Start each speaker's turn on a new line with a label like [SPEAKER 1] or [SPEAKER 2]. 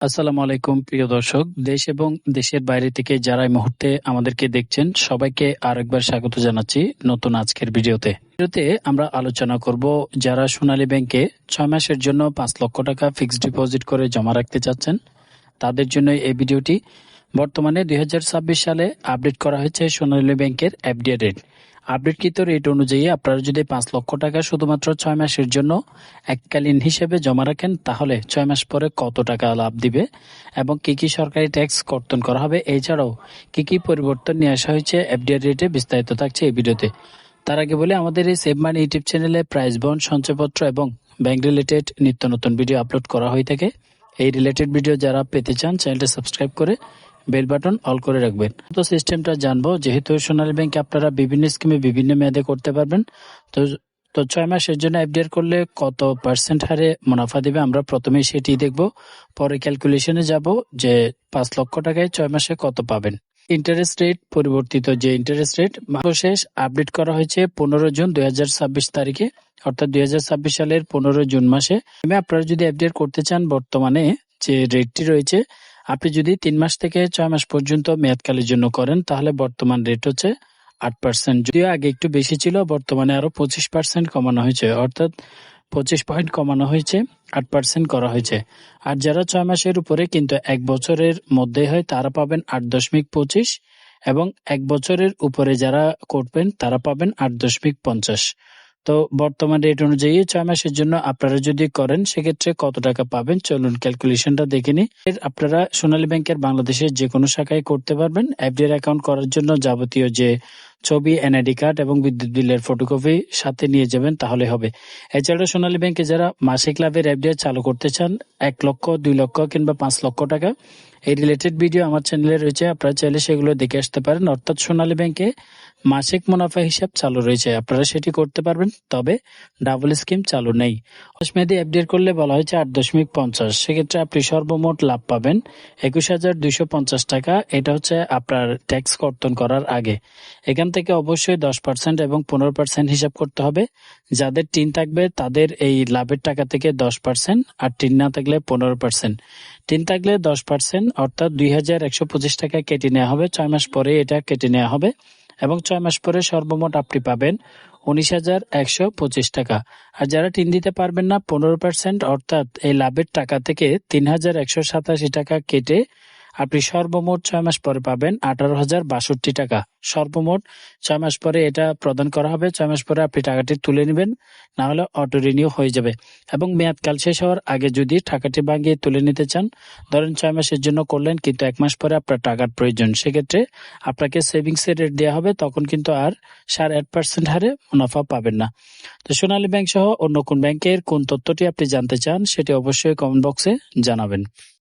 [SPEAKER 1] আসসালামু আলাইকুম প্রিয় দর্শক, দেশ এবং দেশের বাইরে থেকে যারা এই মুহূর্তে আমাদেরকে দেখছেন সবাইকে আরেকবার স্বাগত জানাচ্ছি নতুন আজকের ভিডিওতে আমরা আলোচনা করব যারা সোনালী ব্যাংকে 6 মাসের জন্য 5 লক্ষ টাকা ফিক্সড ডিপোজিট করে জমা রাখতে চাচ্ছেন তাদের জন্য এই ভিডিওটি। বর্তমানে 2026 সালে আপডেট করা হয়েছে সোনালী ব্যাংকের এফডি রেট। আপডেটকৃত রেট অনুযায়ী আপনারা যদি 5 লক্ষ টাকা শুধুমাত্র 6 মাসের জন্য এককালীন হিসেবে জমা রাখেন তাহলে 6 মাস পরে কত টাকা লাভ দিবে এবং কি কি সরকারি ট্যাক্স কর্তন করা হবে, এছাড়াও কি কি পরিবর্তন নিয়ে আসা হয়েছে এফডি রেটে বিস্তারিত থাকছে এই ভিডিওতে। তার আগে বলে আমাদের এই সেভ মানি ইউটিউব চ্যানেলে প্রাইস বন্ড, সঞ্চয়পত্র এবং ব্যাংক রিলেটেড নিত্য নতুন ভিডিও আপলোড করা হয়ে থাকে। এই রিলেটেড ভিডিও যারা পেতে চান চ্যানেলটা সাবস্ক্রাইব করে বেল বাটন অল করে রাখবেন। তো সিস্টেমটা জানবো, যেহেতু সোনালী ব্যাংকে আপনারা বিভিন্ন স্কিমে বিভিন্ন মেয়াদে করতে পারবেন। তো 6 মাসের জন্য এফডিআর করলে কত পার্সেন্ট হারে মুনাফা দিবে আমরা প্রথমেই সেটি দেখব, পরে ক্যালকুলেশনে যাব যে 5 লক্ষ টাকায় 6 মাসে কত পাবেন। ইন্টারেস্ট রেট পরিবর্তিত যে ইন্টারেস্ট রেট সর্বশেষ আপডেট করা হয়েছে 15 জুন 2026 তারিখে, অর্থাৎ 2026 সালের 15 জুন মাসে। আপনারা যদি এফডিআর করতে চান বর্তমানে যে রেটটি রয়েছে, আপনি যদি 3 মাস থেকে 6 মাস পর্যন্ত মেয়াদকালের জন্য করেন তাহলে বর্তমান রেট হচ্ছে 8%। যদিও আগে একটু বেশি ছিল, বর্তমানে আরো 25% কমানো হয়েছে, অর্থাৎ 25 পয়েন্ট কমানো হয়েছে, 8% করা হয়েছে। আর যারা 6 মাসের উপরে কিন্তু 1 বছরের মধ্যে হয় তারা পাবেন 8.25 এবং 1 বছরের উপরে যারা করবেন তারা পাবেন 8.50। তো বর্তমান রেট অনুযায়ী 6 মাসের জন্য আপনারা যদি করেন সেক্ষেত্রে কত টাকা পাবেন চলুন ক্যালকুলেশনটা দেখে নিই। আপনারা সোনালী ব্যাংকের বাংলাদেশের যে কোনো শাখায় করতে পারবেন। এফডিআর অ্যাকাউন্ট করার জন্য যাবতীয় যে ছবি, এনআইডি কার্ড এবং বিদ্যুৎ বিলের ফটোকপি সাথে নিয়ে যাবেন তাহলে হবে। এছাড়া সোনালী ব্যাংকে যারা মাসিক লাভের এফডিআর চালু করতে চান 1 লক্ষ, 2 লক্ষ কিংবা 5 লক্ষ টাকা, এই রিলেটেড ভিডিও আমার চ্যানেলে রয়েছে, আপনারা চাইলে সেগুলো দেখে আসতে পারেন। অর্থাৎ সোনালী ব্যাংকে মাসিক মুনাফা হিসাব চালু রয়েছে, আপনারা সেটি করতে পারবেন, তবে ডাবল স্কিম চালু নেই। 10 মেয়াদী এফডিআর করলে বলা হয়েছে 8.50, সেক্ষেত্রে আপনি সর্বমোট লাভ পাবেন 21,250 টাকা। এটা হচ্ছে আপনার ট্যাক্স কর্তন করার আগে। এখান থেকে অবশ্যই 10% এবং 15% হিসাব করতে হবে। যাদের টিন থাকবে তাদের এই লাভের টাকা থেকে 10%, আর টিন না থাকলে 15%। টিন থাকলে 10%, অর্থাৎ 2,125 টাকা কেটে নেওয়া হবে, 6 মাস পরে এটা কেটে নেওয়া হবে এবং 6 মাস পরে সর্বমোট আপনি পাবেন 19,125 টাকা। আর যারা টিন দিতে পারবেন না 15%, অর্থাৎ এই লাভের টাকা থেকে 3,187 টাকা কেটে আপনি সর্বমোট 6 মাস পরে পাবেন 18,062 টাকা। সর্বমোট 6 মাস পরে এটা প্রদান করা হবে। 6 মাস পরে আপনি টাকাটি তুলে নেবেন, না হলে অটো রিনিউ হয়ে যাবে। এবং মেয়াদকাল শেষ হওয়ার আগে যদি টাকাটি ভাঙিয়ে তুলে নিতে চান, ধরেন 6 মাসের জন্য করলেন কিন্তু 1 মাস পরে আপনার টাকার প্রয়োজন, সেক্ষেত্রে আপনাকে সেভিংসের রেট দেওয়া হবে, তখন কিন্তু আর 8.5% হারে মুনাফা পাবেন না। তো সোনালী ব্যাংক সহ অন্য কোন ব্যাংকের কোন তথ্যটি আপনি জানতে চান সেটি অবশ্যই কমেন্ট বক্সে জানাবেন।